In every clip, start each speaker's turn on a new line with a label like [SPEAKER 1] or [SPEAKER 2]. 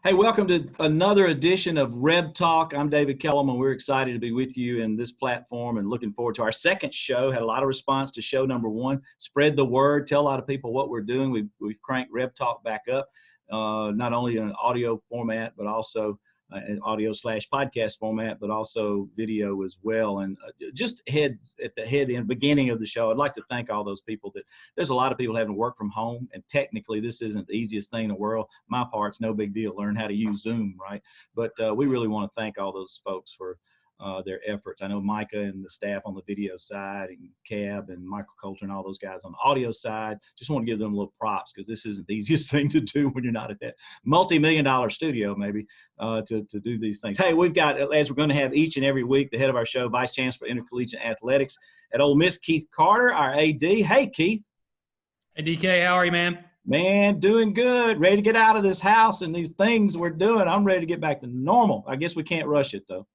[SPEAKER 1] Hey, welcome to another edition of RebTalk. I'm David Kellum, and we're excited to be with you in this platform and looking forward to our second show. Had a lot of response to show number one. Spread the word, tell a lot of people what we're doing. We've cranked RebTalk back up, not only in an audio format, but also an audio/podcast format, but also video as well. And just at the beginning of the show, I'd like to thank all those people there's a lot of people having to work from home, and technically this isn't the easiest thing in the world. My part's no big deal, learn how to use Zoom, right? But we really want to thank all those folks for their efforts. I know Micah and the staff on the video side, and Cab and Michael Coulter and all those guys on the audio side. Just want to give them a little props, because this isn't the easiest thing to do when you're not at that multi-million-dollar studio, maybe, to do these things. Hey, we've got, as we're going to have each and every week, the head of our show, Vice Chancellor for Intercollegiate Athletics at Ole Miss, Keith Carter, our AD. Hey, Keith.
[SPEAKER 2] Hey, DK, how are you, man?
[SPEAKER 1] Man, doing good. Ready to get out of this house and these things we're doing. I'm ready to get back to normal. I guess we can't rush it, though.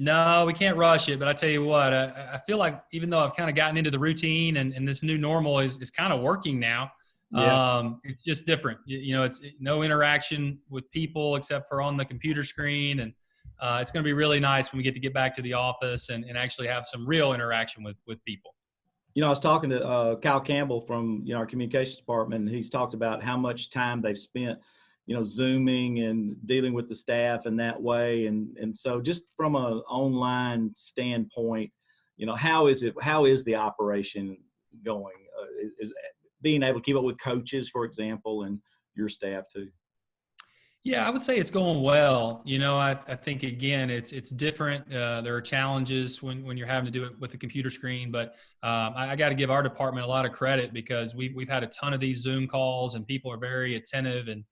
[SPEAKER 2] No, we can't rush it, but I tell you what, I feel like even though I've kind of gotten into the routine and this new normal is kind of working now, it's just different. It's no interaction with people except for on the computer screen, and it's going to be really nice when we get back to the office and actually have some real interaction with people.
[SPEAKER 1] I was talking to Kyle Campbell from our communications department, and he's talked about how much time they've spent Zooming and dealing with the staff in that way. And so just from an online standpoint, how is the operation going? Is being able to keep up with coaches, for example, and your staff too?
[SPEAKER 2] Yeah, I would say it's going well. I think, again, it's different. There are challenges when you're having to do it with a computer screen, but I got to give our department a lot of credit, because we've had a ton of these Zoom calls, and people are very attentive and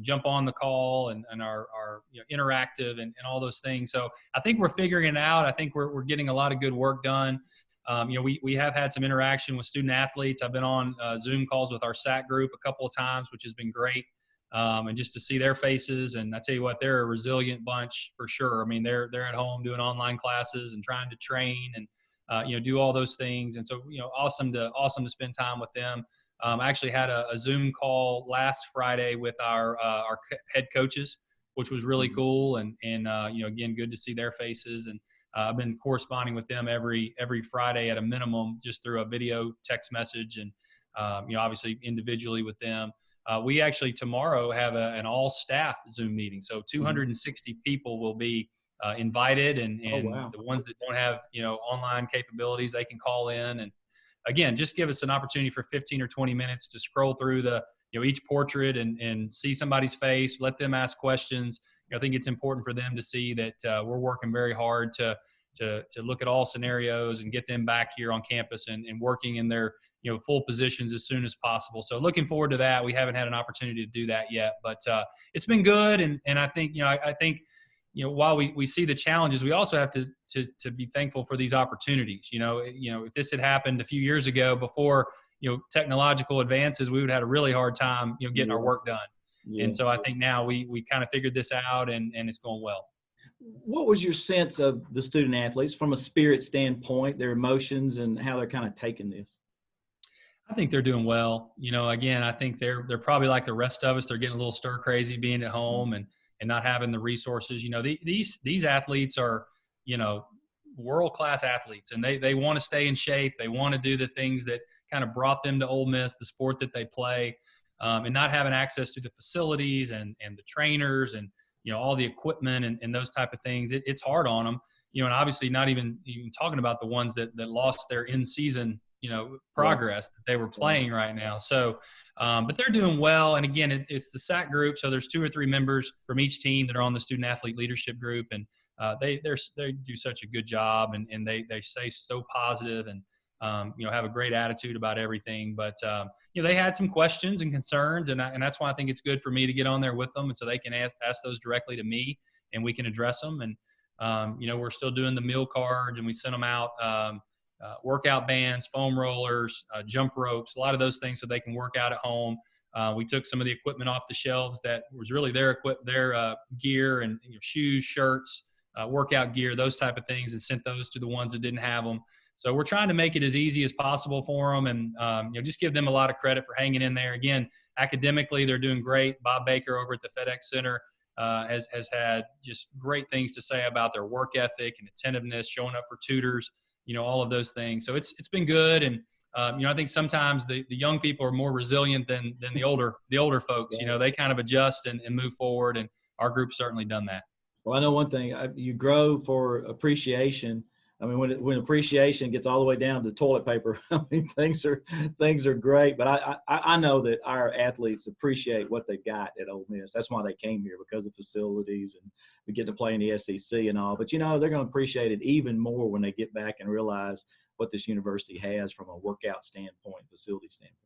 [SPEAKER 2] jump on the call and are interactive and all those things. So I think we're figuring it out. I think we're getting a lot of good work done. We have had some interaction with student athletes. I've been on Zoom calls with our SAC group a couple of times, which has been great. And just to see their faces, and I tell you what, they're a resilient bunch for sure. I mean, they're at home doing online classes and trying to train and do all those things. And so awesome to spend time with them. I actually had a Zoom call last Friday with our head coaches, which was really cool. And again, good to see their faces. And I've been corresponding with them every Friday at a minimum, just through a video text message, and obviously individually with them. We actually tomorrow have an all staff Zoom meeting. So 260 people will be invited, and
[SPEAKER 1] wow.
[SPEAKER 2] The ones that don't have, online capabilities, they can call in. And again, just give us an opportunity for 15 or 20 minutes to scroll through each portrait and see somebody's face, let them ask questions. I think it's important for them to see that we're working very hard to look at all scenarios and get them back here on campus and working in their full positions as soon as possible. So looking forward to that. We haven't had an opportunity to do that yet, but it's been good. And I think, I think, while we see the challenges, we also have to be thankful for these opportunities. If this had happened a few years ago before, technological advances, we would have had a really hard time, getting our work done. Yeah. And so I think now we kind of figured this out, and it's going well.
[SPEAKER 1] What was your sense of the student athletes from a spirit standpoint, their emotions, and how they're kind of taking this?
[SPEAKER 2] I think they're doing well. Again, I think they're probably like the rest of us. They're getting a little stir crazy being at home and not having the resources. These athletes are, world-class athletes, and they want to stay in shape. They want to do the things that kind of brought them to Ole Miss, the sport that they play, and not having access to the facilities and the trainers and, all the equipment and those type of things. It's hard on them, and obviously not even talking about the ones that lost their in-season progress that they were playing right now. So, but they're doing well. And again, it's the SAC group. So there's 2 or 3 members from each team that are on the student athlete leadership group. And they do such a good job, and they stay so positive and, have a great attitude about everything. But, they had some questions and concerns, and that's why I think it's good for me to get on there with them. And so they can ask those directly to me, and we can address them. And, we're still doing the meal cards, and we sent them out, workout bands, foam rollers, jump ropes, a lot of those things so they can work out at home. We took some of the equipment off the shelves that was really their gear and shoes, shirts, workout gear, those type of things, and sent those to the ones that didn't have them. So we're trying to make it as easy as possible for them, and just give them a lot of credit for hanging in there. Again, academically, they're doing great. Bob Baker over at the FedEx Center has had just great things to say about their work ethic and attentiveness, showing up for tutors, all of those things. So it's been good. And I think sometimes the young people are more resilient than the older folks. They kind of adjust and move forward, and our group's certainly done that.
[SPEAKER 1] Well, I know one thing, you grow for appreciation. I mean, when appreciation gets all the way down to toilet paper, I mean, things are great. But I know that our athletes appreciate what they've got at Ole Miss. That's why they came here, because of facilities, and we get to play in the SEC and all. But, they're going to appreciate it even more when they get back and realize what this university has from a workout standpoint, facility standpoint.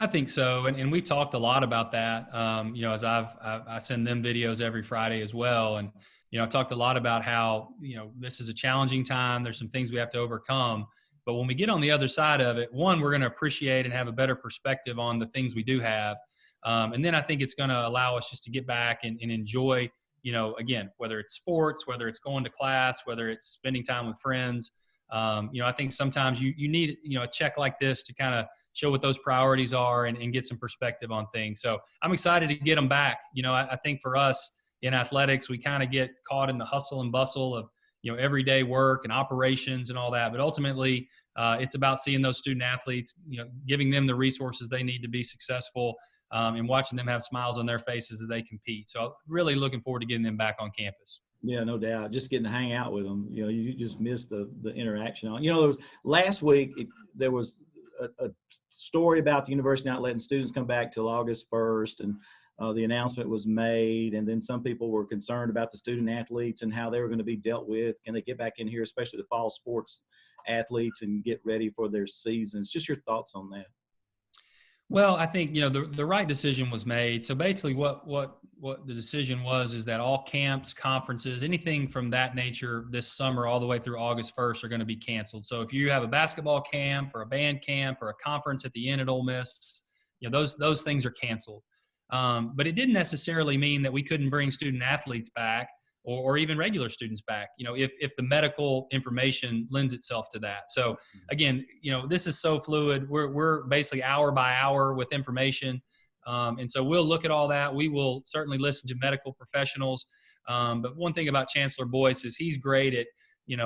[SPEAKER 2] I think so. And we talked a lot about that, as I send them videos every Friday as well. And, I talked a lot about how, this is a challenging time. There's some things we have to overcome. But when we get on the other side of it, one, we're going to appreciate and have a better perspective on the things we do have. And then I think it's going to allow us just to get back and enjoy, again, whether it's sports, whether it's going to class, whether it's spending time with friends. I think sometimes you need, a check like this to kind of show what those priorities are and get some perspective on things. So I'm excited to get them back. I think for us in athletics, we kind of get caught in the hustle and bustle of, everyday work and operations and all that. But ultimately, it's about seeing those student athletes, giving them the resources they need to be successful, and watching them have smiles on their faces as they compete. So really looking forward to getting them back on campus.
[SPEAKER 1] Yeah, no doubt. Just getting to hang out with them. You just miss the interaction. Last week there was a story about the university not letting students come back till August 1st, and the announcement was made, and then some people were concerned about the student athletes and how they were going to be dealt with. Can they get back in here, especially the fall sports athletes, and get ready for their seasons? Just your thoughts on that.
[SPEAKER 2] Well, I think, the right decision was made. So basically what the decision was is that all camps, conferences, anything from that nature this summer all the way through August 1st are going to be canceled. So if you have a basketball camp or a band camp or a conference at the end at Ole Miss, those things are canceled. But it didn't necessarily mean that we couldn't bring student athletes back or even regular students back, if the medical information lends itself to that. So again, this is so fluid. We're basically hour by hour with information. And so we'll look at all that. We will certainly listen to medical professionals. But one thing about Chancellor Boyce is he's great at,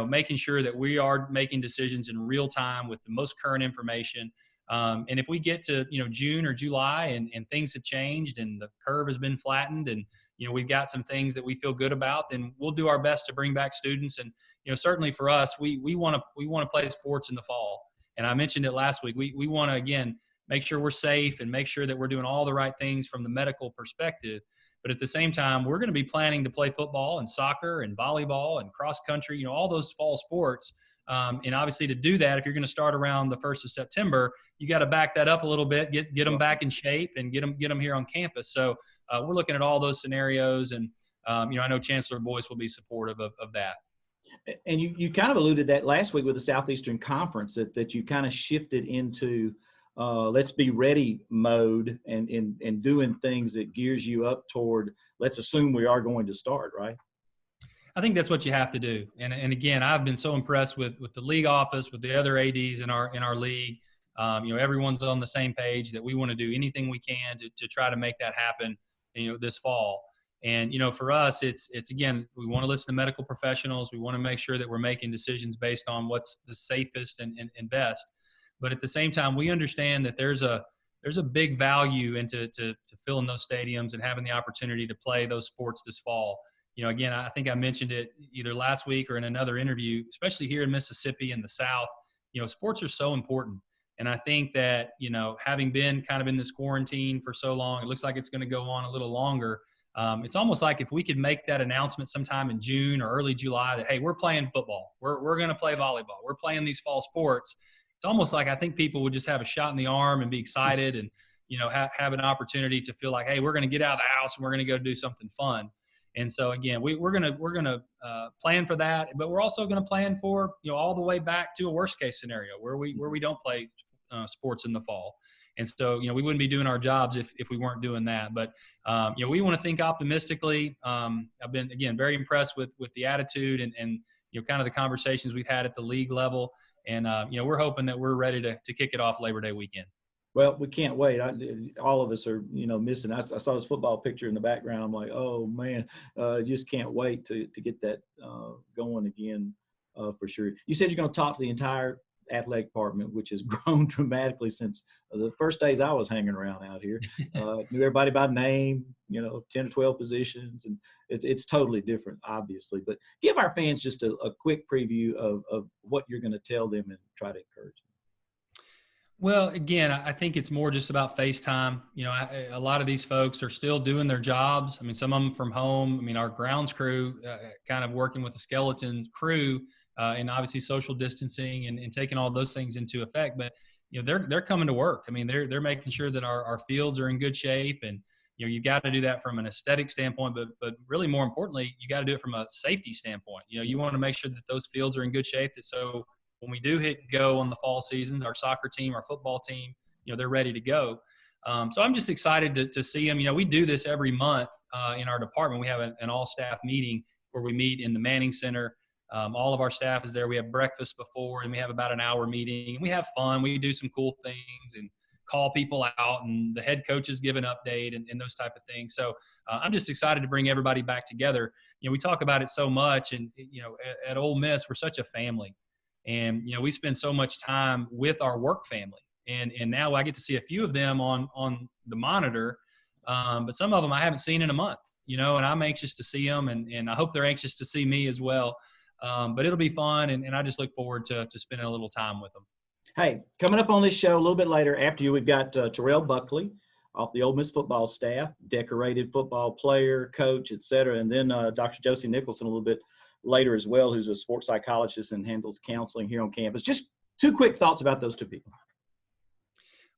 [SPEAKER 2] making sure that we are making decisions in real time with the most current information. And if we get to, June or July and things have changed and the curve has been flattened and, we've got some things that we feel good about, then we'll do our best to bring back students. And, certainly for us, we want to play sports in the fall. And I mentioned it last week. We want to, again, make sure we're safe and make sure that we're doing all the right things from the medical perspective. But at the same time, we're going to be planning to play football and soccer and volleyball and cross country, all those fall sports. And obviously to do that, if you're going to start around the 1st of September, you got to back that up a little bit, get them back in shape and get them here on campus. So we're looking at all those scenarios, and I know Chancellor Boyce will be supportive of that.
[SPEAKER 1] And you kind of alluded that last week with the Southeastern Conference that you kind of shifted into let's be ready mode and doing things that gears you up toward, let's assume we are going to start, right?
[SPEAKER 2] I think that's what you have to do. And again, I've been so impressed with the league office, with the other ADs in our league. Everyone's on the same page that we want to do anything we can to try to make that happen, this fall. And, for us, it's again, we want to listen to medical professionals. We want to make sure that we're making decisions based on what's the safest and best. But at the same time, we understand that there's a big value into filling those stadiums and having the opportunity to play those sports this fall. Again, I think I mentioned it either last week or in another interview, especially here in Mississippi and the South, sports are so important. And I think that, having been kind of in this quarantine for so long, it looks like it's going to go on a little longer. It's almost like if we could make that announcement sometime in June or early July that, hey, we're playing football, we're going to play volleyball, we're playing these fall sports. It's almost like I think people would just have a shot in the arm and be excited and, have an opportunity to feel like, hey, we're going to get out of the house and we're going to go do something fun. And so again, we're gonna plan for that, but we're also going to plan for all the way back to a worst case scenario where we don't play sports in the fall. And so we wouldn't be doing our jobs if we weren't doing that. But we want to think optimistically. I've been again very impressed with the attitude and kind of the conversations we've had at the league level. And, we're hoping that we're ready to kick it off Labor Day weekend.
[SPEAKER 1] Well, we can't wait. All of us are, missing. I saw this football picture in the background. I'm like, oh man, just can't wait to get that going again for sure. You said you're going to talk to the entire athletic department, which has grown dramatically since the first days I was hanging around out here. Knew everybody by name, 10 or 12 positions, and it's totally different, obviously. But give our fans just a quick preview of what you're going to tell them and try to encourage them.
[SPEAKER 2] Well, again, I think it's more just about FaceTime. A lot of these folks are still doing their jobs. I mean, some of them from home. I mean, our grounds crew kind of working with the skeleton crew and obviously social distancing and taking all those things into effect. But, they're coming to work. I mean, they're making sure that our fields are in good shape. And, you got to do that from an aesthetic standpoint, but really more importantly, you got to do it from a safety standpoint. You want to make sure that those fields are in good shape. So when we do hit go on the fall seasons, our soccer team, our football team, they're ready to go. So I'm just excited to see them. We do this every month in our department. We have an all-staff meeting where we meet in the Manning Center. All of our staff is there. We have breakfast before, and we have about an hour meeting. We have fun. We do some cool things and call people out, and the head coaches give an update and those type of things. So I'm just excited to bring everybody back together. We talk about it so much, and at Ole Miss, we're such a family. And, we spend so much time with our work family. And now I get to see a few of them on the monitor. But some of them I haven't seen in a month, and I'm anxious to see them. And I hope they're anxious to see me as well. But it'll be fun. And I just look forward to spending a little time with them.
[SPEAKER 1] Hey, coming up on this show a little bit later after you, we've got Terrell Buckley off the Ole Miss football staff, decorated football player, coach, et cetera. And then Dr. Josie Nicholson a little bit later as well, who's a sports psychologist and handles counseling here on campus. Just two quick thoughts about those two people.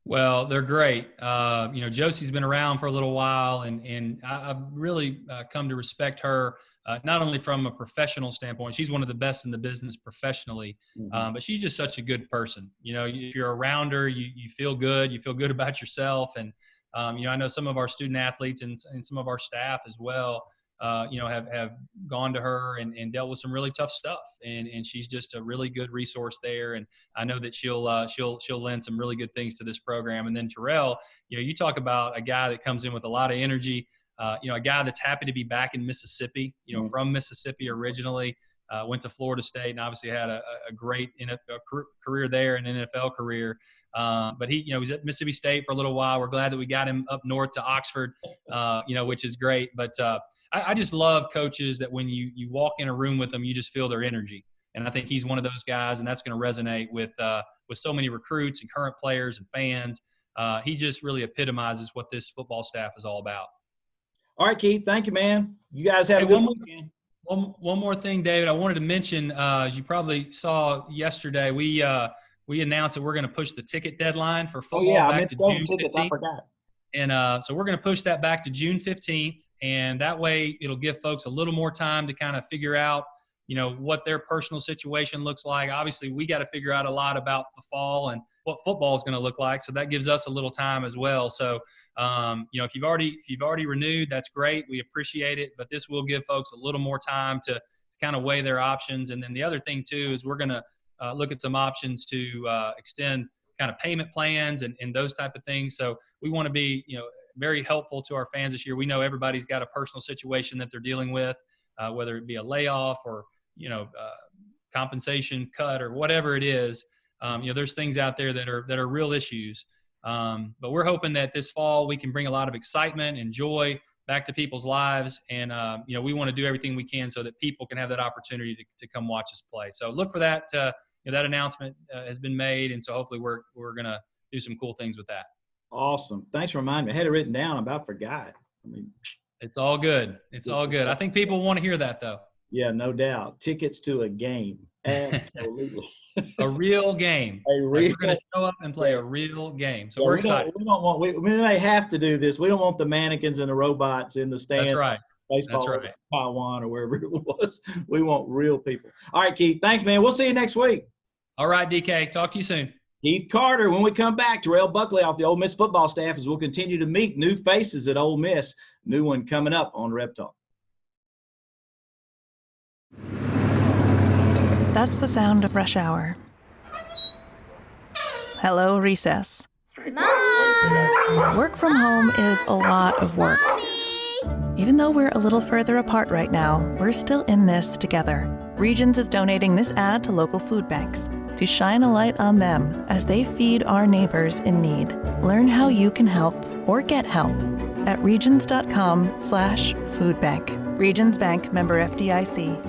[SPEAKER 2] Well, they're great. Josie's been around for a little while, and I've really come to respect her, not only from a professional standpoint. She's one of the best in the business professionally, but she's just such a good person. If you're around her, you feel good. You feel good about yourself. And, I know some of our student athletes and some of our staff as well, have gone to her and dealt with some really tough stuff. And she's just a really good resource there. And I know that she'll lend some really good things to this program. And then Terrell, you talk about a guy that comes in with a lot of energy, a guy that's happy to be back in Mississippi, from Mississippi originally, went to Florida State and obviously had a great career there, an NFL career. But he was at Mississippi State for a little while. We're glad that we got him up north to Oxford, which is great. But I just love coaches that when you walk in a room with them, you just feel their energy. And I think he's one of those guys, and that's going to resonate with so many recruits and current players and fans. He just really epitomizes what this football staff is all about.
[SPEAKER 1] All right, Keith. Thank you, man. You guys have a good weekend.
[SPEAKER 2] One more thing, David. I wanted to mention, as you probably saw yesterday, we announced that we're going to push the ticket deadline for football back to June 15th.
[SPEAKER 1] I forgot.
[SPEAKER 2] And so we're going to push that back to June 15th. And that way it'll give folks a little more time to kind of figure out, what their personal situation looks like. Obviously, we got to figure out a lot about the fall and what football is going to look like. So that gives us a little time as well. So, if you've already renewed, that's great. We appreciate it. But this will give folks a little more time to kind of weigh their options. And then the other thing, too, is we're going to look at some options to extend kind of payment plans and those type of things. So we want to be, very helpful to our fans this year. We know everybody's got a personal situation that they're dealing with, whether it be a layoff or, compensation cut or whatever it is. There's things out there that are real issues. But we're hoping that this fall we can bring a lot of excitement and joy back to people's lives. And, we want to do everything we can so that people can have that opportunity to come watch us play. So look for that. That announcement has been made. And so hopefully we're going to do some cool things with that.
[SPEAKER 1] Awesome. Thanks for reminding me. I had it written down. I about forgot.
[SPEAKER 2] It's all good. It's all good. I think people want to hear that, though.
[SPEAKER 1] Yeah, no doubt. Tickets to a game. Absolutely.
[SPEAKER 2] A real game. We're going to show up and play a real game. So we're excited.
[SPEAKER 1] We may have to do this. We don't want the mannequins and the robots in the stands.
[SPEAKER 2] That's right.
[SPEAKER 1] Baseball, That's right. Taiwan or wherever it was. We want real people. All right, Keith. Thanks, man. We'll see you next week.
[SPEAKER 2] All right, DK. Talk to you soon.
[SPEAKER 1] Keith Carter. When we come back, Terrell Buckley off the Ole Miss football staff as we'll continue to meet new faces at Ole Miss. New one coming up on RebTalk.
[SPEAKER 3] That's the sound of rush hour. hello, recess.
[SPEAKER 4] Mom!
[SPEAKER 3] Work from home is a lot of work.
[SPEAKER 4] Mommy!
[SPEAKER 3] Even though we're a little further apart right now, we're still in this together. Regions is donating this ad to local food banks to shine a light on them as they feed our neighbors in need. Learn how you can help or get help at regions.com/foodbank. Regions Bank, member FDIC.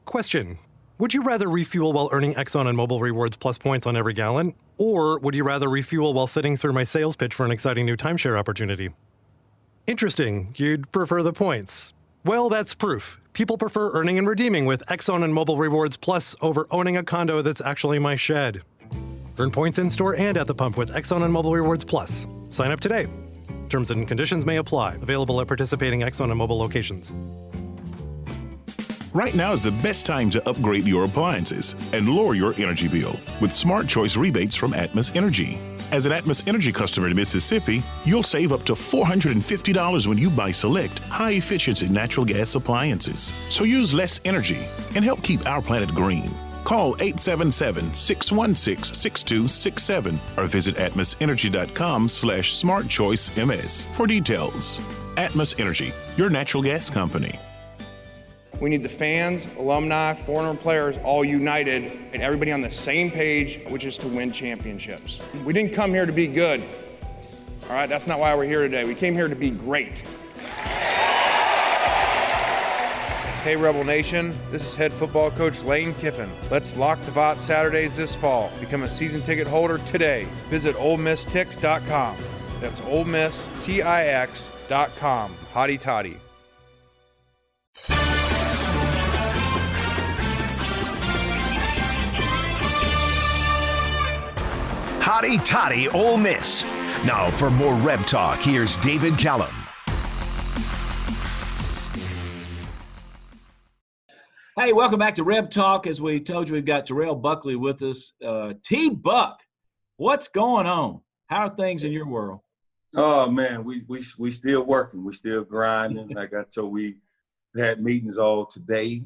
[SPEAKER 5] Question. Would you rather refuel while earning Exxon and Mobil Rewards Plus points on every gallon? Or would you rather refuel while sitting through my sales pitch for an exciting new timeshare opportunity? Interesting. You'd prefer the points. Well, that's proof. People prefer earning and redeeming with Exxon and Mobil Rewards Plus over owning a condo that's actually my shed. Earn points in-store and at the pump with Exxon and Mobil Rewards Plus. Sign up today. Terms and conditions may apply. Available at participating Exxon and Mobil locations.
[SPEAKER 6] Right now is the best time to upgrade your appliances and lower your energy bill with Smart Choice rebates from Atmos Energy. As an Atmos Energy customer in Mississippi, you'll save up to $450 when you buy select high-efficiency natural gas appliances. So use less energy and help keep our planet green. Call 877-616-6267 or visit atmosenergy.com/smartchoicems for details. Atmos Energy, your natural gas company.
[SPEAKER 7] We need the fans, alumni, foreigner players all united and everybody on the same page, which is to win championships. We didn't come here to be good. All right, that's not why we're here today. We came here to be great. Hey Rebel Nation, this is head football coach Lane Kiffin. Let's lock the bot Saturdays this fall. Become a season ticket holder today. Visit OleMissTix.com. That's OleMissTix.com. Hotty toddy.
[SPEAKER 8] Hotty toddy Ole Miss. Now for more Reb Talk, here's David Callum.
[SPEAKER 1] Hey, welcome back to Reb Talk. As we told you, we've got Terrell Buckley with us. T-Buck, what's going on? How are things in your world?
[SPEAKER 9] Oh man, we still working. We still grinding. Like I told, we had meetings all today,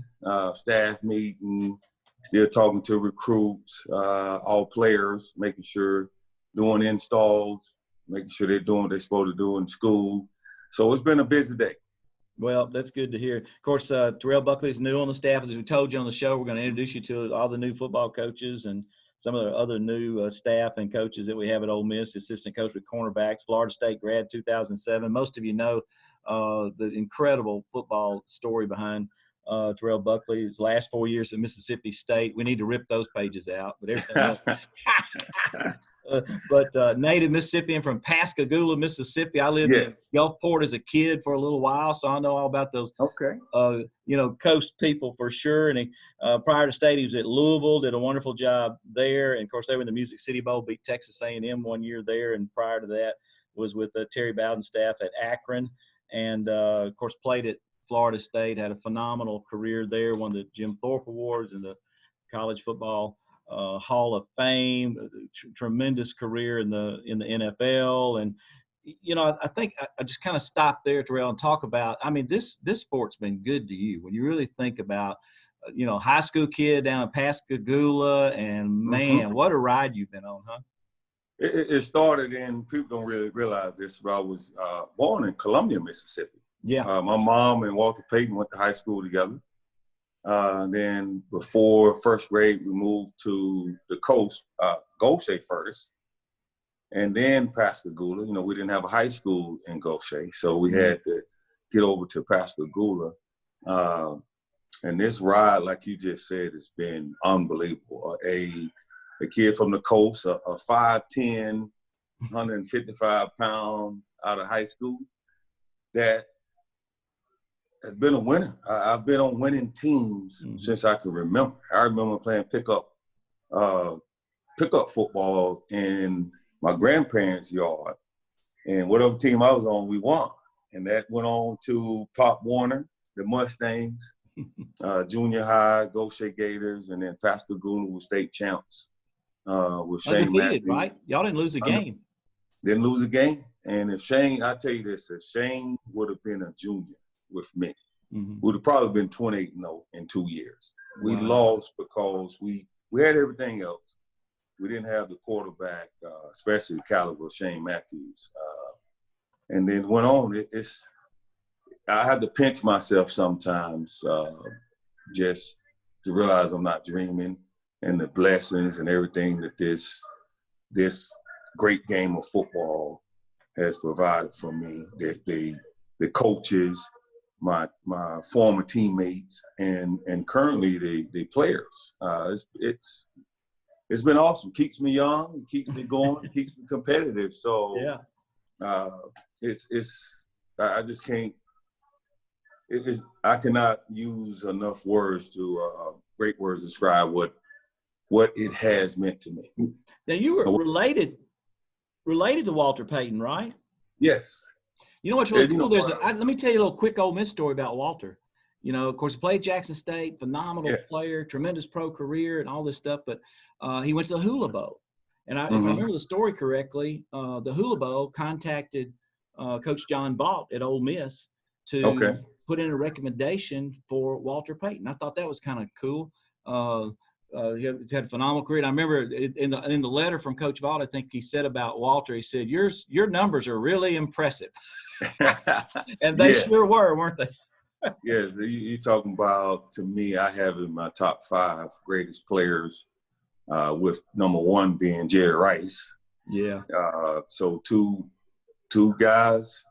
[SPEAKER 9] staff meeting. Still talking to recruits, all players, making sure doing installs, making sure they're doing what they're supposed to do in school. So it's been a busy day.
[SPEAKER 1] Well, that's good to hear. Of course, Terrell Buckley is new on the staff. As we told you on the show, we're going to introduce you to all the new football coaches and some of the other new staff and coaches that we have at Ole Miss. Assistant coach with cornerbacks, Florida State grad 2007. Most of you know the incredible football story behind Terrell Buckley, his last 4 years at Mississippi State. We need to rip those pages out, but everything else. Native Mississippian from Pascagoula, Mississippi. I lived in Gulfport as a kid for a little while, so I know all about those.
[SPEAKER 9] Okay.
[SPEAKER 1] Coast people for sure. And he, prior to state, he was at Louisville, did a wonderful job there. And of course, they were in the Music City Bowl, beat Texas A&M 1 year there. And prior to that, was with Terry Bowden's staff at Akron, and of course played at Florida State, had a phenomenal career there, won the Jim Thorpe Awards and the College Football Hall of Fame, tremendous career in the NFL. And, I think I just kind of stop there, Terrell, and talk about, this sport's been good to you. When you really think about, high school kid down in Pascagoula, and man, what a ride you've been on, huh?
[SPEAKER 9] It started in, people don't really realize this, but I was born in Columbia, Mississippi.
[SPEAKER 1] Yeah.
[SPEAKER 9] My mom and Walter Payton went to high school together. Then before first grade, we moved to the coast, Gaucher first, and then Pascagoula. We didn't have a high school in Gaucher, so we had to get over to Pascagoula. And this ride, like you just said, has been unbelievable. A kid from the coast, a 5'10", 155-pound out of high school that has been a winner. I've been on winning teams since I can remember. I remember playing pickup football in my grandparents' yard. And whatever team I was on, we won. And that went on to Pop Warner, the Mustangs, junior high, Gaucher Gators, and then Pascagoula was state champs with Shane Matthews.
[SPEAKER 1] Right? Y'all didn't lose a game.
[SPEAKER 9] Didn't lose a game. And if Shane, I tell you this, if Shane would have been a junior with me, we would have probably been 28-0 in 2 years. We lost because we had everything else. we didn't have the quarterback, especially the caliber of Shane Matthews. And then went on. I had to pinch myself sometimes just to realize I'm not dreaming, and the blessings and everything that this great game of football has provided for me. That the coaches, my former teammates, and currently the players. It's been awesome. Keeps me young, keeps me going, keeps me competitive. So
[SPEAKER 1] yeah.
[SPEAKER 9] I just can't. I cannot use enough words to great words to describe what it has meant to me.
[SPEAKER 1] Now you were related to Walter Payton, right?
[SPEAKER 9] Yes.
[SPEAKER 1] You know what's really cool? Let me tell you a little quick Ole Miss story about Walter. You know, of course, he played Jackson State, phenomenal player, tremendous pro career, and all this stuff. But he went to the Hula Bowl, and if I remember the story correctly, the Hula Bowl contacted Coach John Vaught at Ole Miss to put in a recommendation for Walter Payton. I thought that was kind of cool. He had a phenomenal career. And I remember in the letter from Coach Vaught, I think he said about Walter, he said, your numbers are really impressive. And they sure were, weren't they?
[SPEAKER 9] Yes, you're talking about, to me, I have in my top 5 greatest players, with number 1 being Jerry Rice.
[SPEAKER 1] Yeah.
[SPEAKER 9] So two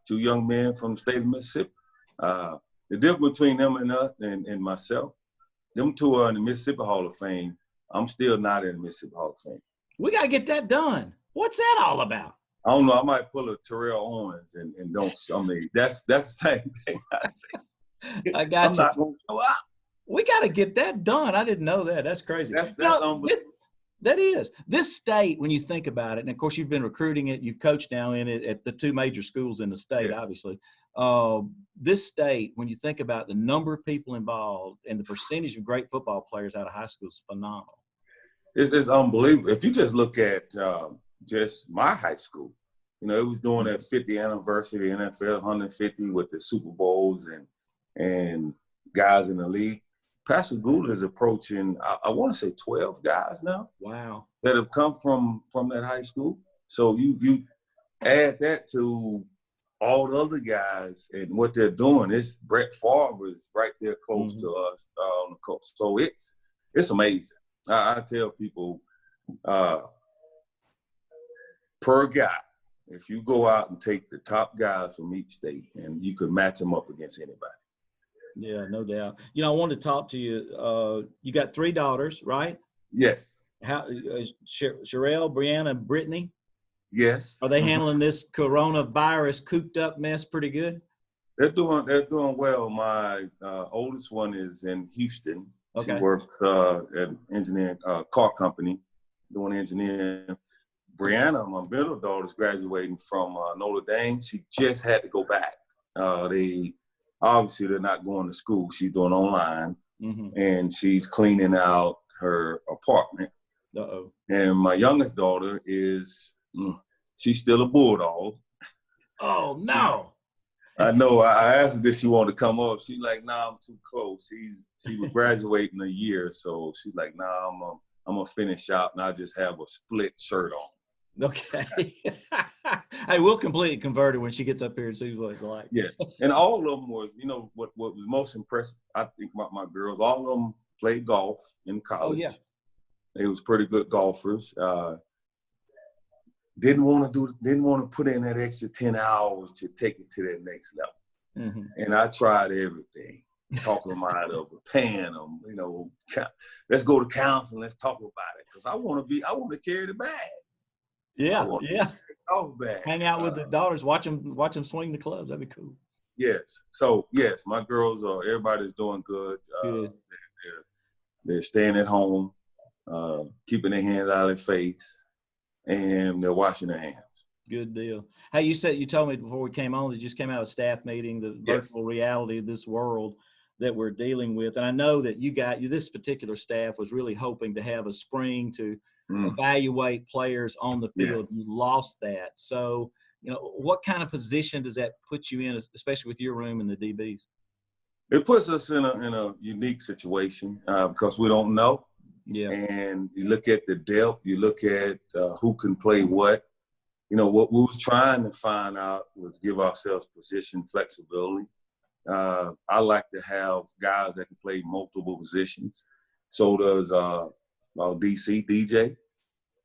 [SPEAKER 9] young men from the state of Mississippi. The difference between them and myself, them two are in the Mississippi Hall of Fame. I'm still not in the Mississippi Hall of Fame.
[SPEAKER 1] We got to get that done. What's that all about?
[SPEAKER 9] I don't know. I might pull a Terrell Owens and don't. I mean, that's the same thing I say.
[SPEAKER 1] I got
[SPEAKER 9] I'm not going to show up.
[SPEAKER 1] We got to get that done. I didn't know that. That's crazy.
[SPEAKER 9] That's unbelievable.
[SPEAKER 1] That is. This state, when you think about it, and of course you've been recruiting it, you've coached now in it at the 2 major schools in the state, obviously. This state, when you think about the number of people involved and the percentage of great football players out of high school, is phenomenal.
[SPEAKER 9] It's unbelievable. If you just look at just my high school, you know, it was doing that 50th anniversary of the NFL, 150 with the Super Bowls and guys in the league. Pastor Gould is approaching, I want to say 12 guys now.
[SPEAKER 1] Wow. That
[SPEAKER 9] have come from that high school. So you add that to all the other guys and what they're doing. It's Brett Favre is right there close to us on the coast. So it's amazing. I tell people, per guy, if you go out and take the top guys from each state and you could match them up against anybody.
[SPEAKER 1] Yeah, no doubt. You know, I wanted to talk to you. You got 3 daughters, right?
[SPEAKER 9] Yes.
[SPEAKER 1] How Sherelle, Brianna, and Brittany?
[SPEAKER 9] Yes.
[SPEAKER 1] Are they handling this coronavirus cooped up mess pretty good?
[SPEAKER 9] They're doing well. My oldest one is in Houston.
[SPEAKER 1] Okay.
[SPEAKER 9] She works at an engineering car company doing engineering. Brianna, my middle daughter, is graduating from Notre Dame. She just had to go back. They're not going to school. She's doing online, and she's cleaning out her apartment.
[SPEAKER 1] Uh-oh.
[SPEAKER 9] And my youngest daughter is, she's still a bulldog.
[SPEAKER 1] Oh, no.
[SPEAKER 9] I know. I asked her if she wanted to come up. She's like, nah, I'm too close. She would graduate in a year, so she's like, nah, I'm gonna finish out, and I just have a split shirt on.
[SPEAKER 1] Okay. Hey, we'll completely convert her when she gets up here and sees what it's like.
[SPEAKER 9] Yeah. And all of them was, you know, what was most impressive, I think, about my girls, all of them played golf in college.
[SPEAKER 1] Oh, yeah.
[SPEAKER 9] They was pretty good golfers. Didn't want to put in that extra 10 hours to take it to that next level. And I tried everything, talking them out of it, paying them, you know, let's go to counseling, let's talk about it. Because I want to carry the bag.
[SPEAKER 1] Yeah.
[SPEAKER 9] Hang
[SPEAKER 1] out with the daughters, watch them swing the clubs. That'd be cool.
[SPEAKER 9] Yes. So yes, my girls everybody's doing good. They're staying at home, keeping their hands out of their face, and they're washing their hands.
[SPEAKER 1] Good deal. Hey, you told me before we came on that you just came out of a staff meeting, the virtual reality of this world that we're dealing with. And I know that this particular staff was really hoping to have a spring to evaluate players on the field.
[SPEAKER 9] Yes.
[SPEAKER 1] You lost that. So, you know, what kind of position does that put you in, especially with your room and the DBs?
[SPEAKER 9] It puts us in a unique situation because we don't know.
[SPEAKER 1] Yeah.
[SPEAKER 9] And you look at the depth, you look at who can play what. You know, what we was trying to find out was give ourselves position flexibility. I like to have guys that can play multiple positions. So does DJ.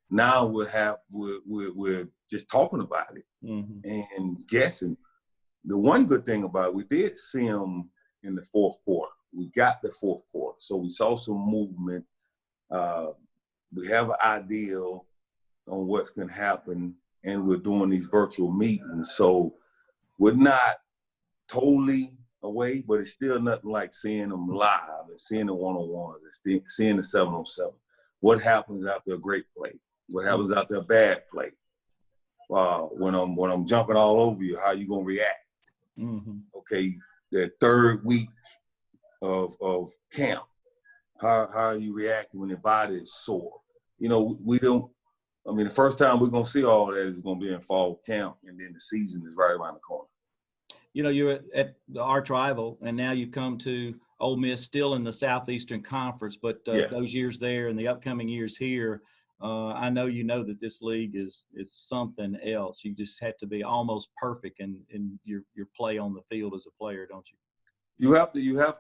[SPEAKER 9] Now we're just talking about it and guessing. The one good thing about it, we did see him in the fourth quarter. We got the fourth quarter, so we saw some movement. We have an idea on what's going to happen, and we're doing these virtual meetings. So we're not totally away, but it's still nothing like seeing them live and seeing the one-on-ones and seeing the 7-on-7. What happens after a great play? What happens after a bad play? When I'm jumping all over you, how you gonna react? Okay, the third week of camp, how are you reacting when your body is sore? You know, we don't. I mean, the first time we're gonna see all that is gonna be in fall camp, and then the season is right around the corner.
[SPEAKER 1] You know, you're at the arch rival, and now you come to Ole Miss, still in the Southeastern Conference, but
[SPEAKER 9] Yes.
[SPEAKER 1] those years there and the upcoming years here, I know you know that this league is something else. You just have to be almost perfect in your play on the field as a player, don't you?
[SPEAKER 9] You have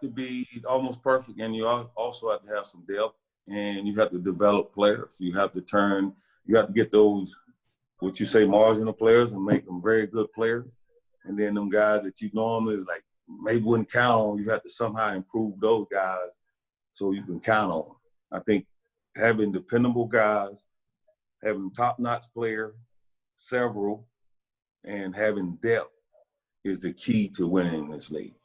[SPEAKER 9] to be almost perfect, and you also have to have some depth, and you have to develop players. You have to get those, what you say, marginal players, and make them very good players. And then them guys that you normally like maybe wouldn't count on, you have to somehow improve those guys so you can count on them. I think having dependable guys, having top-notch player, several, and having depth is the key to winning in this league.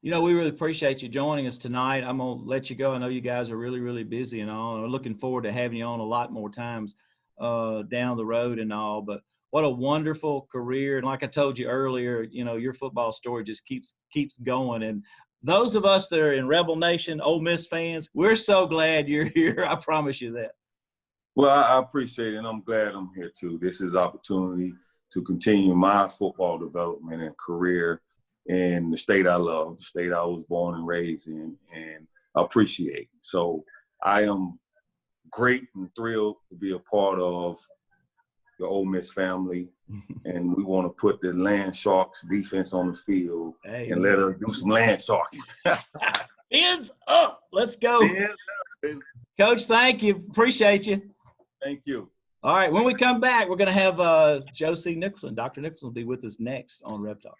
[SPEAKER 1] You know, we really appreciate you joining us tonight. I'm going to let you go. I know you guys are really, really busy and all. And we're looking forward to having you on a lot more times down the road and all. But what a wonderful career. And like I told you earlier, you know, your football story just keeps going. And those of us that are in Rebel Nation, Ole Miss fans, we're so glad you're here. I promise you that.
[SPEAKER 9] Well, I appreciate it, and I'm glad I'm here too. This is opportunity to continue my football development and career in the state I love, the state I was born and raised in, and appreciate. So I am great and thrilled to be a part of the Ole Miss family, and we want to put the Land Sharks defense on the field and let us do some land sharking.
[SPEAKER 1] Hands up. Let's go. Coach, thank you. Appreciate you.
[SPEAKER 9] Thank you.
[SPEAKER 1] All right. When we come back, we're going to have Josie Nicholson. Dr. Nicholson will be with us next on RebTalk.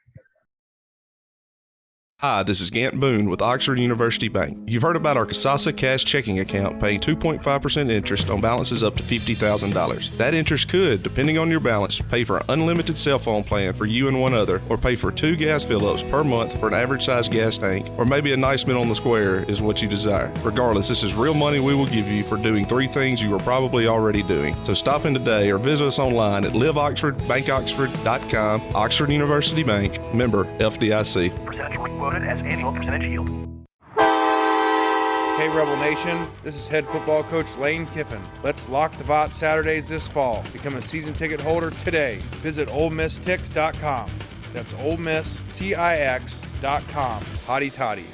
[SPEAKER 10] Hi, this is Gant Boone with Oxford University Bank. You've heard about our Kasasa Cash checking account paying 2.5% interest on balances up to $50,000. That interest could, depending on your balance, pay for an unlimited cell phone plan for you and one other, or pay for 2 gas fill-ups per month for an average-sized gas tank, or maybe a nice meal on the square is what you desire. Regardless, this is real money we will give you for doing 3 things you are probably already doing. So stop in today or visit us online at liveoxfordbankoxford.com. Oxford University Bank, member FDIC.
[SPEAKER 8] Percentage rate quoted as annual percentage yield.
[SPEAKER 7] Hey Rebel Nation, this is head football coach Lane Kiffin. Let's lock the Vot Saturdays this fall. Become a season ticket holder today. Visit OleMissTix.com. That's OleMissTix.com. Hotty toddy.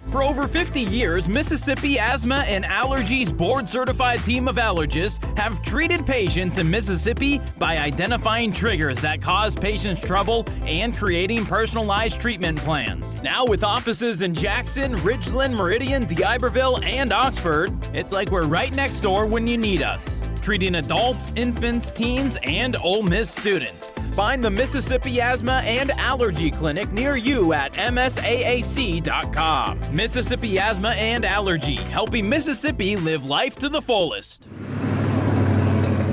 [SPEAKER 11] For over 50 years, Mississippi Asthma and Allergies board-certified team of allergists have treated patients in Mississippi by identifying triggers that cause patients trouble and creating personalized treatment plans. Now with offices in Jackson, Ridgeland, Meridian, d'Iberville, and Oxford, it's like we're right next door when you need us. Treating adults, infants, teens, and Ole Miss students. Find the Mississippi Asthma and Allergy Clinic near you at msaac.com. Mississippi Asthma and Allergy, helping Mississippi live life to the fullest.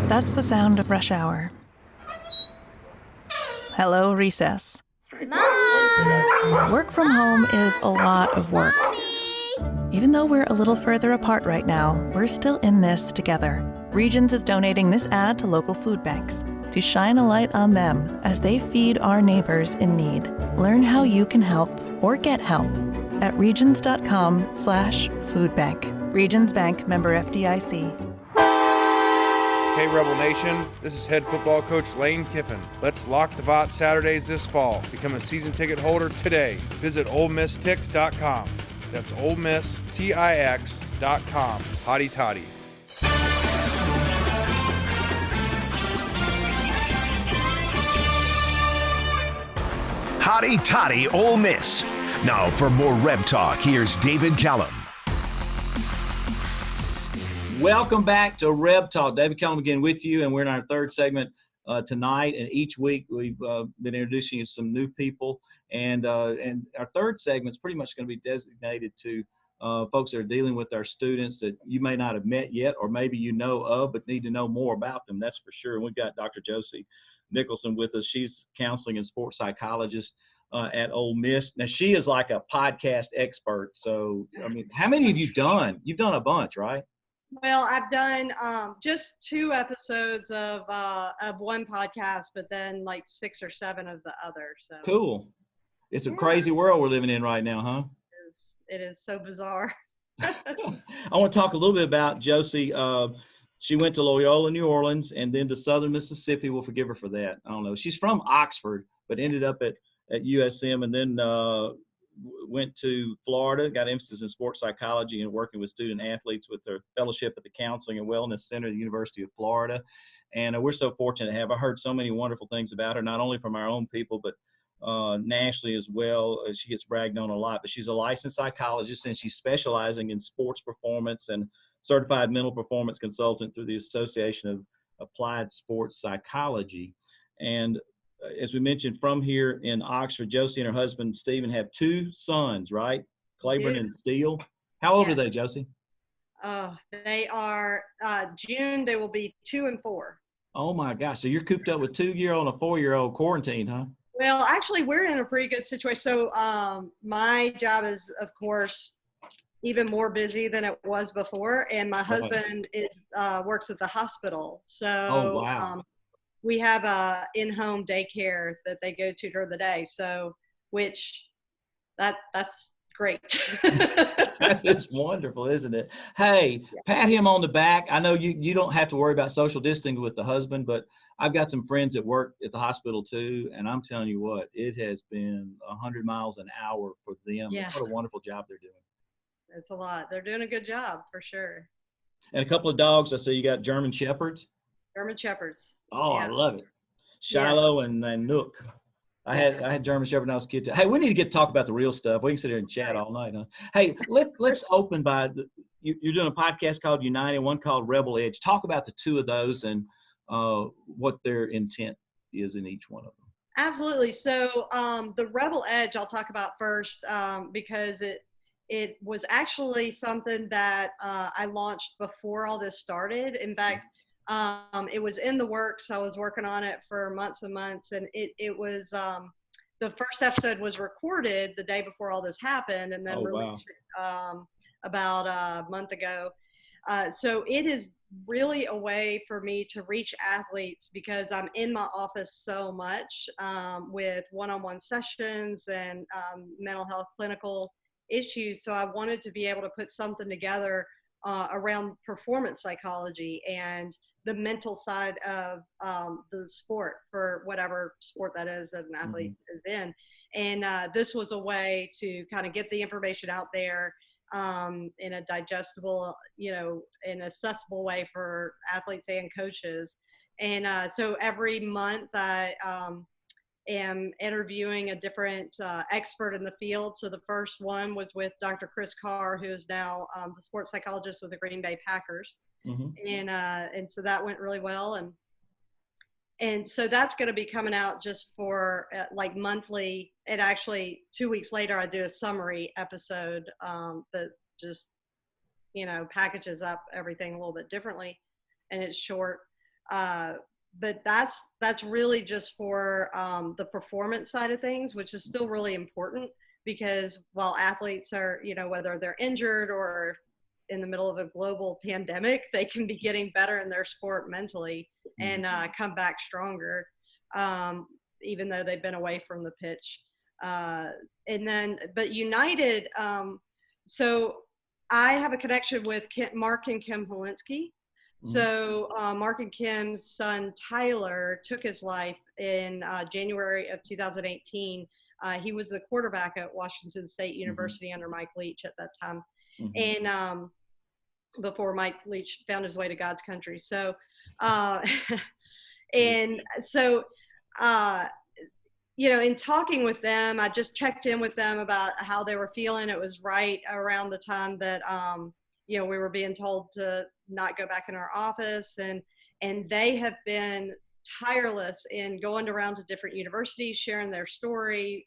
[SPEAKER 3] That's the sound of rush hour. Hello, recess.
[SPEAKER 4] Mom!
[SPEAKER 3] Work from home is a lot of work.
[SPEAKER 4] Mommy!
[SPEAKER 3] Even though we're a little further apart right now, we're still in this together. Regions is donating this ad to local food banks to shine a light on them as they feed our neighbors in need. Learn how you can help or get help at regions.com/foodbank. Regions Bank, member FDIC.
[SPEAKER 7] Hey Rebel Nation, this is head football coach Lane Kiffin. Let's lock the Vot Saturdays this fall. Become a season ticket holder today. Visit OleMissTix.com. That's OleMissTix.com. Hotty toddy.
[SPEAKER 8] Hotty Toddy Ole Miss. Now for more RebTalk, here's David Callum.
[SPEAKER 1] Welcome back to RebTalk. David Callum again with you, and we're in our third segment tonight. And each week we've been introducing you to some new people, and our third segment is pretty much going to be designated to folks that are dealing with our students that you may not have met yet, or maybe you know of but need to know more about them. That's for sure. And we've got Dr. Josie Nicholson with us. She's counseling and sports psychologist at Ole Miss. Now, she is like a podcast expert. So, I mean, how many have you done? You've done a bunch, right?
[SPEAKER 12] Well, I've done just 2 episodes of one podcast, but then like 6 or 7 of the other. So
[SPEAKER 1] cool. It's a crazy world we're living in right now, huh?
[SPEAKER 12] It is so bizarre.
[SPEAKER 1] I want to talk a little bit about Josie. She went to Loyola, New Orleans, and then to Southern Mississippi. We'll forgive her for that. I don't know. She's from Oxford, but ended up at USM, and then went to Florida, got emphasis in sports psychology and working with student athletes with their fellowship at the Counseling and Wellness Center at the University of Florida. And we're so fortunate to have. I heard so many wonderful things about her, not only from our own people, but nationally as well. She gets bragged on a lot, but she's a licensed psychologist, and she's specializing in sports performance and certified mental performance consultant through the Association of Applied Sports Psychology. And as we mentioned, from here in Oxford, Josie and her husband Stephen have 2 sons, right? Claiborne and Steele. How old are they, Josie?
[SPEAKER 12] They are June. They will be 2 and 4.
[SPEAKER 1] Oh my gosh! So you're cooped up with 2-year-old and a 4-year-old quarantine, huh?
[SPEAKER 12] Well, actually, we're in a pretty good situation. So my job is, of course, even more busy than it was before, and my husband is works at the hospital. So we have a in-home daycare that they go to during the day. So that's great.
[SPEAKER 1] That is wonderful, isn't it? Hey, pat him on the back. I know you don't have to worry about social distancing with the husband, but I've got some friends that work at the hospital too, and I'm telling you what, it has been 100 miles an hour for them.
[SPEAKER 12] Yeah.
[SPEAKER 1] What a wonderful job they're doing.
[SPEAKER 12] It's a lot. They're doing a good job for sure.
[SPEAKER 1] And a couple of dogs. I see you got German Shepherds.
[SPEAKER 12] German Shepherds.
[SPEAKER 1] Oh, yeah. I love it. Shiloh and Nook. I had German Shepherd when I was a kid too. Hey, we need to talk about the real stuff. We can sit here and chat all night, huh? Hey, let's open by you're doing a podcast called United, one called Rebel Edge. Talk about the 2 of those and what their intent is in each one of them.
[SPEAKER 12] Absolutely. So the Rebel Edge I'll talk about first because it was actually something that I launched before all this started. In fact, it was in the works. I was working on it for months and months, and it was the first episode was recorded the day before all this happened, and then released about a month ago. So it is really a way for me to reach athletes because I'm in my office so much with one-on-one sessions and mental health clinical issues. So I wanted to be able to put something together around performance psychology and the mental side of the sport, for whatever sport that is that an athlete is in. And this was a way to kind of get the information out there in a digestible, and accessible way for athletes and coaches. And so every month I am interviewing a different expert in the field. So the first one was with Dr. Chris Carr, who is now the sports psychologist with the Green Bay Packers. And so that went really well. And so that's going to be coming out just for like monthly. And actually 2 weeks later, I do a summary episode that just, packages up everything a little bit differently, and it's short. But that's really just for the performance side of things, which is still really important because while athletes are, whether they're injured or in the middle of a global pandemic, they can be getting better in their sport mentally and come back stronger, even though they've been away from the pitch. But United, so I have a connection with Mark and Kim Polinsky. So Mark and Kim's son, Tyler, took his life in January of 2018 He was the quarterback at Washington State University under Mike Leach at that time. And before Mike Leach found his way to God's country. So, and so, you know, in talking with them, I just checked in with them about how they were feeling. It was right around the time that, you know, we were being told to not go back in our office, and they have been tireless in going around to different universities, sharing their story,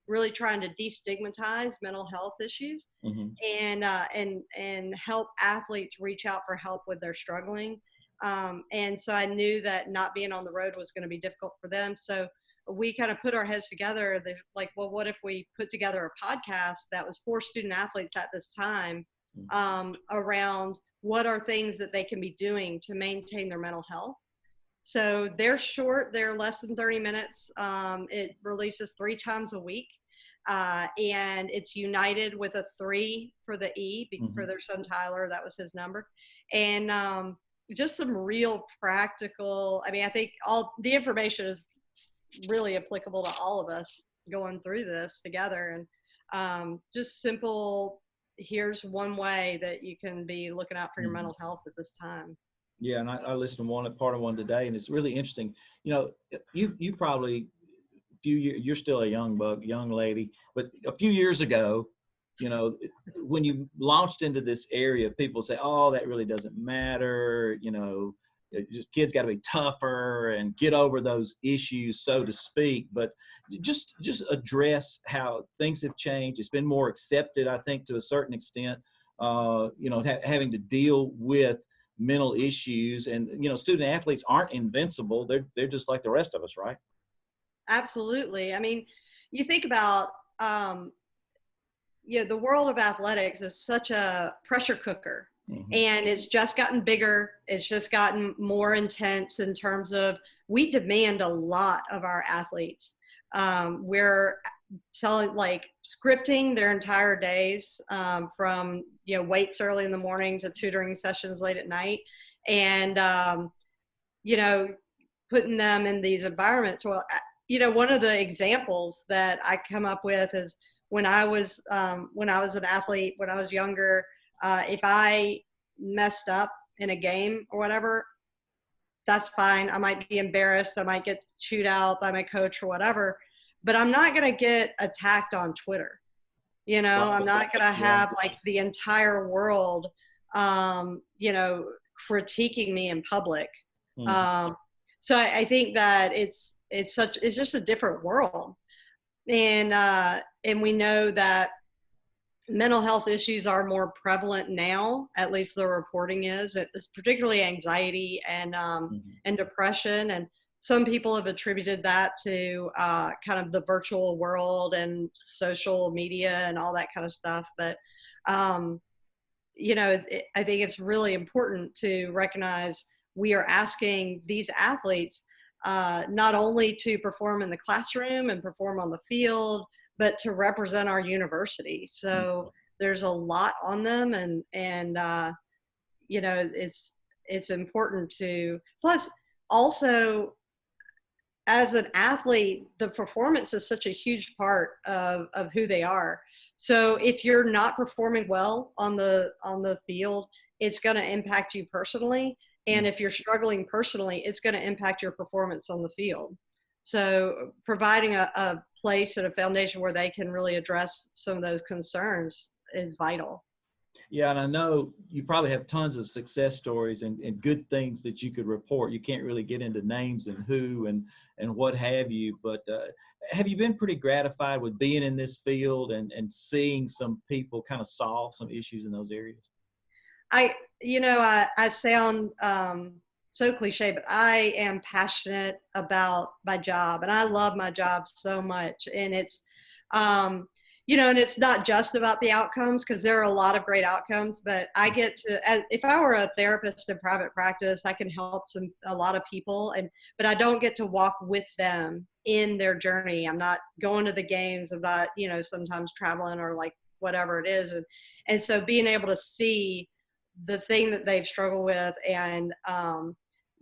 [SPEAKER 12] really trying to destigmatize mental health issues, and help athletes reach out for help when they're struggling. And so I knew that not being on the road was going to be difficult for them. So we kind of put our heads together. They're like, well, what if we put together a podcast that was for student athletes at this time, around what are things that they can be doing to maintain their mental health. So they're short, they're less than 30 minutes. It releases 3 times a week. And it's united with a 3 for the E, for their son Tyler, that was his number. And just some real practical, I mean, I think all the information is really applicable to all of us going through this together. And just simple, here's one way that you can be looking out for your mental health at this time.
[SPEAKER 1] Yeah, and I listened to part of one today, and it's really interesting. You know, you probably you're still a young lady, but a few years ago, you know, when you launched into this area, people say, "Oh, that really doesn't matter." You know, just kids got to be tougher and get over those issues, so to speak. But just address how things have changed. It's been more accepted, I think, to a certain extent. You know, having to deal with mental issues, and you know, student athletes aren't invincible. They're just like the rest of us, right?
[SPEAKER 12] Absolutely. I mean, you think about you know, the world of athletics is such a pressure cooker, and it's just gotten bigger. It's just gotten more intense in terms of we demand a lot of our athletes. We're telling, like, scripting their entire days, from, you know, weights early in the morning to tutoring sessions late at night, and you know, putting them in these environments. Well, you know, one of the examples that I come up with is when I was an athlete, when I was younger, if I messed up in a game or whatever, that's fine. I might be embarrassed. I might get chewed out by my coach or whatever, but I'm not going to get attacked on Twitter. You know, I'm not going to have like the entire world, you know, critiquing me in public. So I think that it's just a different world. And we know that mental health issues are more prevalent now, at least the reporting is. It's particularly anxiety and depression. And some people have attributed that to kind of the virtual world and social media and all that kind of stuff. But, you know, I think it's really important to recognize we are asking these athletes not only to perform in the classroom and perform on the field, but to represent our university. So there's a lot on them, and you know, it's important to, plus also as an athlete, the performance is such a huge part of who they are. So if you're not performing well on the field, it's going to impact you personally. And if you're struggling personally, it's going to impact your performance on the field. So providing a place and a foundation where they can really address some of those concerns is vital.
[SPEAKER 1] Yeah, and I know you probably have tons of success stories and good things that you could report. You can't really get into names and who and what have you, but have you been pretty gratified with being in this field and seeing some people kind of solve some issues in those areas? I sound so cliche, but I am passionate about my job, and I love my job so much. And it's, you know, and it's not just about the outcomes, because there are a lot of great outcomes, but I get to, if I were a therapist in private practice, I can help a lot of people, but I don't get to walk with them in their journey. I'm not going to the games. I'm not, you know, sometimes traveling or like whatever it is. And so being able to see the thing that they've struggled with, and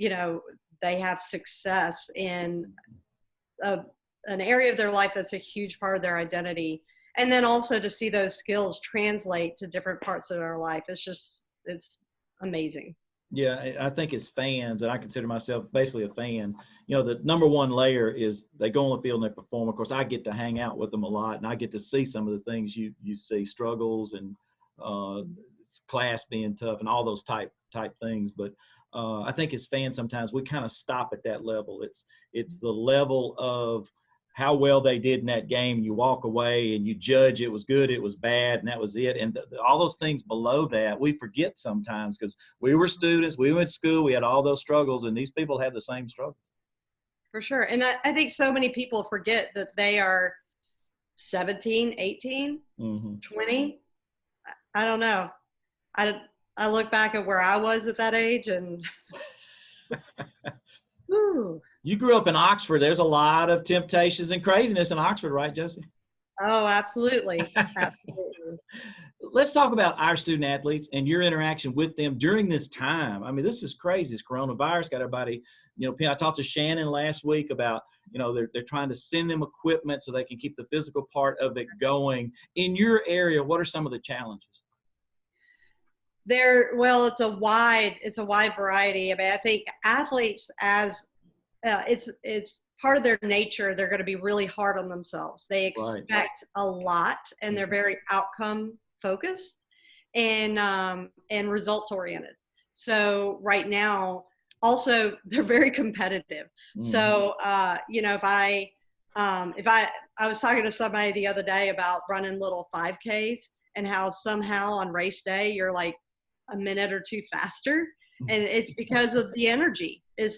[SPEAKER 1] you know, they have success in a
[SPEAKER 12] an area of their life that's a huge part of their identity. And then also to see those skills translate to different parts of their life. It's amazing.
[SPEAKER 1] Yeah, I think as fans, and I consider myself basically a fan, the number one layer is they go on the field and they perform. Of course, I get to hang out with them a lot, and I get to see some of the things you see, struggles and class being tough and all those type things. But I think as fans, sometimes we kind of stop at that level. It's the level of how well they did in that game. You walk away and you judge it was good, it was bad, and that was it. And all those things below that, we forget sometimes because we were students, we went to school, we had all those struggles, and these people have the same struggle.
[SPEAKER 12] For sure. And I think so many people forget that they are 17, 18, 20. I don't know. I look back at where I was at that age and whew.
[SPEAKER 1] You grew up in Oxford. There's a lot of temptations and craziness in Oxford, right, Josie?
[SPEAKER 12] Oh, absolutely. Absolutely.
[SPEAKER 1] Let's talk about our student athletes and your interaction with them during this time. I mean, this is crazy. This coronavirus got everybody, I talked to Shannon last week about, they're trying to send them equipment so they can keep the physical part of it going. In your area, what are some of the challenges?
[SPEAKER 12] It's a wide variety. I mean, I think athletes it's part of their nature. They're going to be really hard on themselves. They expect a lot, and they're very outcome focused and results oriented. So right now, also they're very competitive. So if I was talking to somebody the other day about running little 5Ks and how somehow on race day you're like a minute or two faster, and it's because of the energy. Because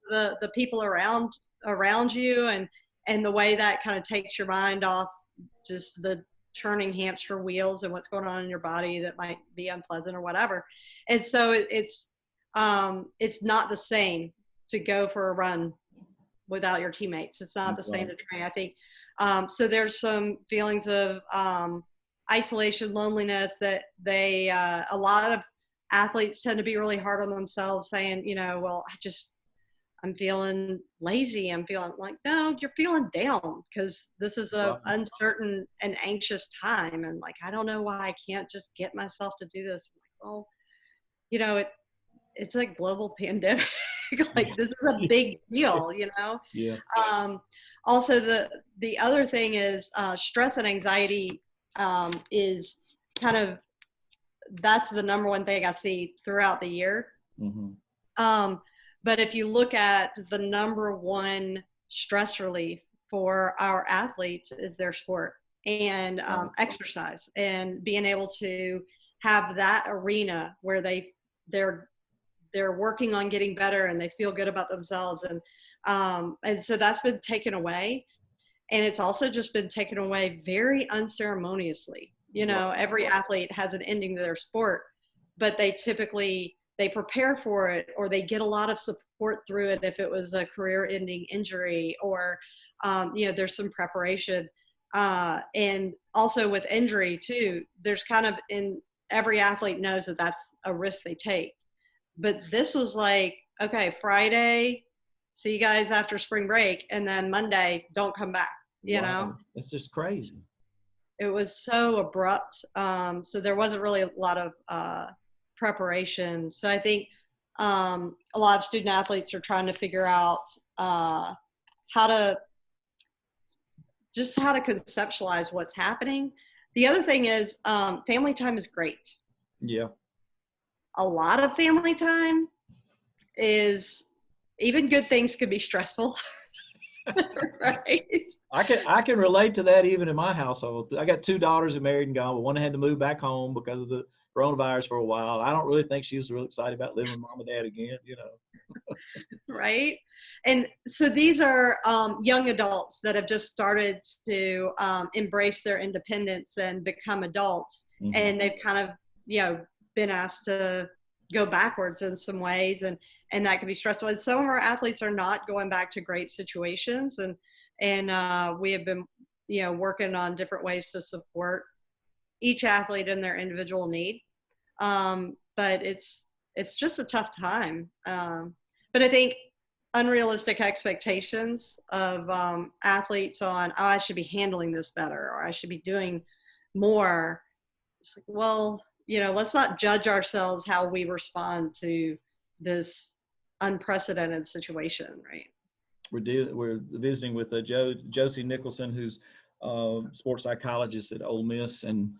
[SPEAKER 12] the people around you and the way that kind of takes your mind off just the turning hamster wheels and what's going on in your body that might be unpleasant or whatever. And so it's not the same to go for a run without your teammates. It's not the same to train. I think so there's some feelings of isolation, loneliness that a lot of athletes tend to be really hard on themselves, saying, well, I'm feeling lazy. I'm feeling like, no, you're feeling down because this is a uncertain and anxious time. And like, I don't know why I can't just get myself to do this. Well, it's a global pandemic. Like this is a big deal,
[SPEAKER 1] Yeah.
[SPEAKER 12] Also the other thing is stress and anxiety is kind of, that's the number one thing I see throughout the year. But if you look at the number one stress relief for our athletes is their sport and exercise, and being able to have that arena where they're working on getting better and they feel good about themselves. And so that's been taken away. And it's also just been taken away very unceremoniously. Every athlete has an ending to their sport, but they prepare for it, or they get a lot of support through it if it was a career-ending injury, or there's some preparation. And also with injury too, there's kind of, every athlete knows that that's a risk they take. But this was like, okay, Friday, see you guys after spring break, and then Monday, don't come back.
[SPEAKER 1] It's just crazy.
[SPEAKER 12] It was so abrupt. So there wasn't really a lot of preparation. So I think a lot of student athletes are trying to figure out how to conceptualize what's happening. The other thing is family time is great.
[SPEAKER 1] Yeah.
[SPEAKER 12] A lot of family time is, even good things can be stressful. Right?
[SPEAKER 1] I can relate to that even in my household. I got two daughters who married and gone, but one had to move back home because of the coronavirus for a while. I don't really think she was really excited about living with mom and dad again,
[SPEAKER 12] Right. And so these are young adults that have just started to embrace their independence and become adults. And they've kind of, been asked to go backwards in some ways, and that can be stressful. And some of our athletes are not going back to great situations, and we have been, working on different ways to support each athlete in their individual need. But it's just a tough time. But I think unrealistic expectations of athletes on, oh, I should be handling this better, or I should be doing more. It's like, well, let's not judge ourselves how we respond to this unprecedented situation, right?
[SPEAKER 1] We're visiting with Josie Nicholson, who's sports psychologist at Ole Miss, and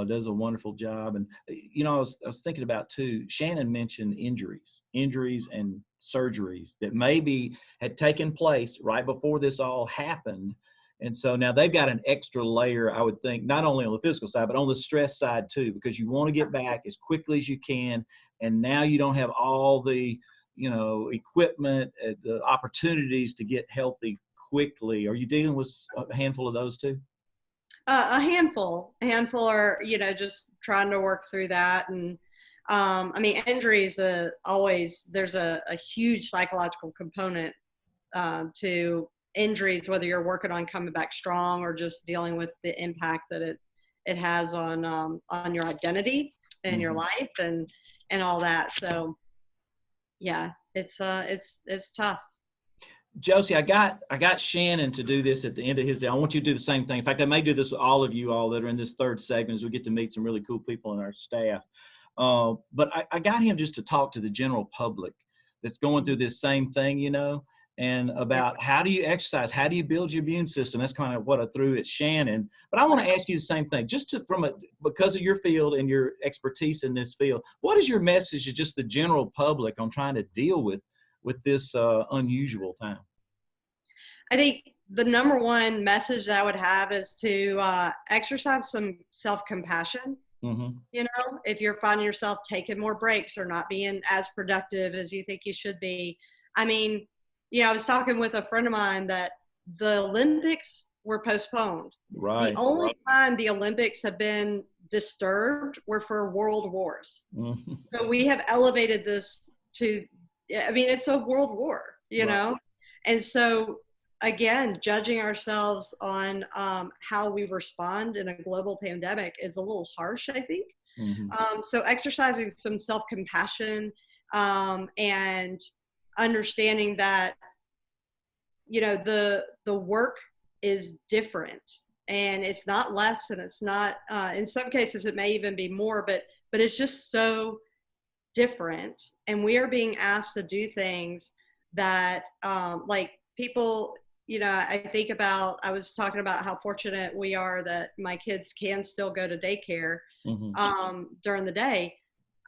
[SPEAKER 1] does a wonderful job. And I was thinking about too. Shannon mentioned injuries and surgeries that maybe had taken place right before this all happened, and so now they've got an extra layer, I would think, not only on the physical side but on the stress side too, because you want to get back as quickly as you can, and now you don't have all the equipment, the opportunities to get healthy quickly. Are you dealing with a handful of those too?
[SPEAKER 12] A handful are, just trying to work through that. And injuries, there's a huge psychological component to injuries, whether you're working on coming back strong or just dealing with the impact that it has on your identity and your life and all that. So yeah, it's tough.
[SPEAKER 1] Josie, I got Shannon to do this at the end of his day. I want you to do the same thing. In fact, I may do this with all of you all that are in this third segment as we get to meet some really cool people in our staff. But I got him just to talk to the general public that's going through this same thing, and about how do you exercise? How do you build your immune system? That's kind of what I threw at Shannon. But I want to ask you the same thing, just because of your field and your expertise in this field. What is your message to just the general public on trying to deal with this unusual time?
[SPEAKER 12] I think the number one message that I would have is to exercise some self-compassion. Mm-hmm. If you're finding yourself taking more breaks or not being as productive as you think you should be. I was talking with a friend of mine that the Olympics were postponed.
[SPEAKER 1] Right.
[SPEAKER 12] The only time the Olympics have been disturbed were for world wars. Mm-hmm. So we have elevated this to, it's a world war, know? And so again, judging ourselves on how we respond in a global pandemic is a little harsh, I think. Mm-hmm. So exercising some self-compassion and understanding that, the work is different and it's not less and it's not, in some cases it may even be more, but it's just so different. And we are being asked to do things that like people, I was talking about how fortunate we are that my kids can still go to daycare during the day.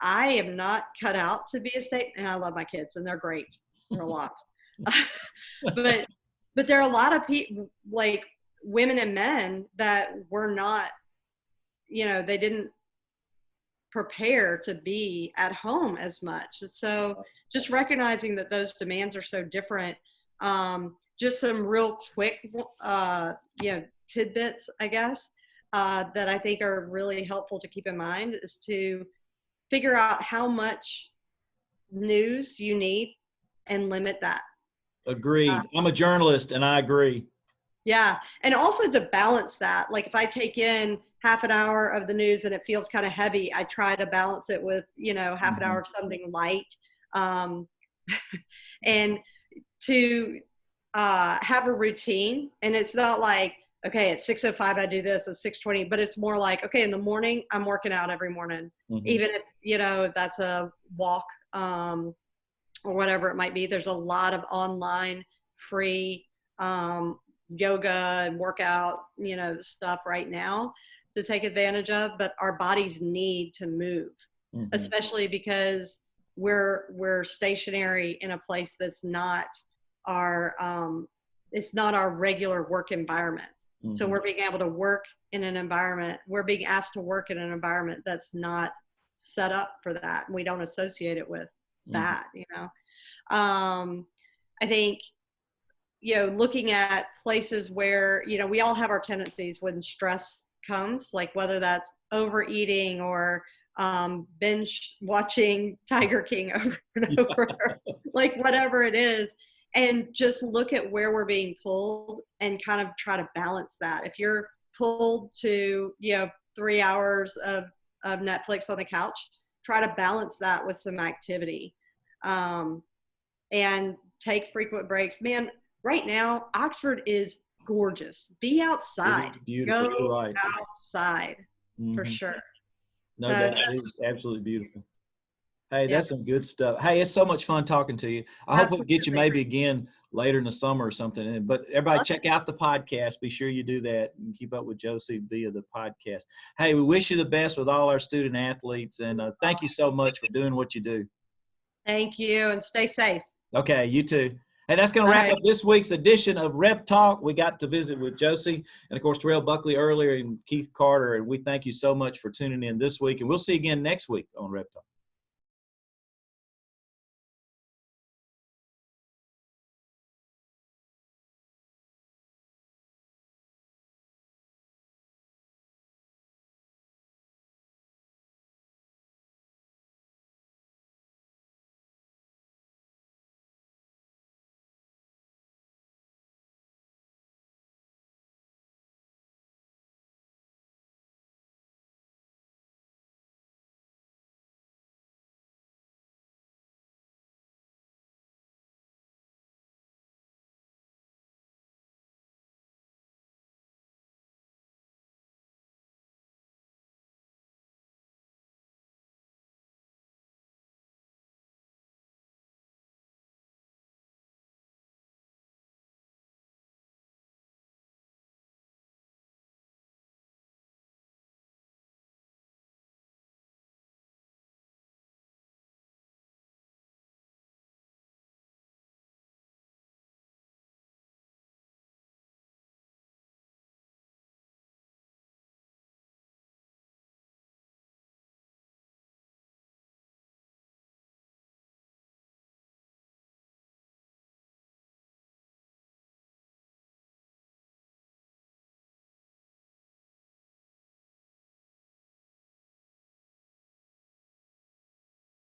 [SPEAKER 12] I am not cut out to be a state, and I love my kids and they're great. They're a lot. but there are a lot of people, like women and men, that were not, they didn't prepare to be at home as much. And so just recognizing that those demands are so different. Just some real quick, tidbits, I guess, that I think are really helpful to keep in mind is to figure out how much news you need and limit that.
[SPEAKER 1] Agreed. I'm a journalist and I agree.
[SPEAKER 12] Yeah. And also to balance that, like if I take in half an hour of the news and it feels kind of heavy, I try to balance it with, half an hour of something light. And to have a routine. And it's not like, okay, at 6:05 I do this, at 6:20, but it's more like, okay, in the morning I'm working out every morning, even if, if that's a walk or whatever it might be. There's a lot of online free yoga and workout, stuff right now to take advantage of, but our bodies need to move, especially because we're stationary in a place that's not our, it's not our regular work environment. So we're being able to work in an environment, we're being asked to work in an environment that's not set up for that. And we don't associate it with that, I think, looking at places where, we all have our tendencies when stress comes, like whether that's overeating or binge watching Tiger King over and over, like whatever it is, and just look at where we're being pulled and kind of try to balance that. If you're pulled to, 3 hours of Netflix on the couch, try to balance that with some activity. And take frequent breaks. Man, right now, Oxford is gorgeous. Be outside.
[SPEAKER 1] It is beautiful.
[SPEAKER 12] Go
[SPEAKER 1] Right.
[SPEAKER 12] outside for sure.
[SPEAKER 1] No
[SPEAKER 12] So,
[SPEAKER 1] doubt. It's absolutely beautiful. Hey,
[SPEAKER 12] Yeah.
[SPEAKER 1] that's some good stuff. Hey, it's so much fun talking to you. I hope we can get you maybe again later in the summer or something. But everybody check out the podcast. Be sure you do that and keep up with Josie via the podcast. Hey, we wish you the best with all our student athletes. And thank you so much for doing what you do.
[SPEAKER 12] Thank you, and stay safe.
[SPEAKER 1] Okay, you too. Hey, that's going to wrap up this week's edition of RebTalk. We got to visit with Josie and, of course, Terrell Buckley earlier and Keith Carter. And we thank you so much for tuning in this week. And we'll see you again next week on RebTalk.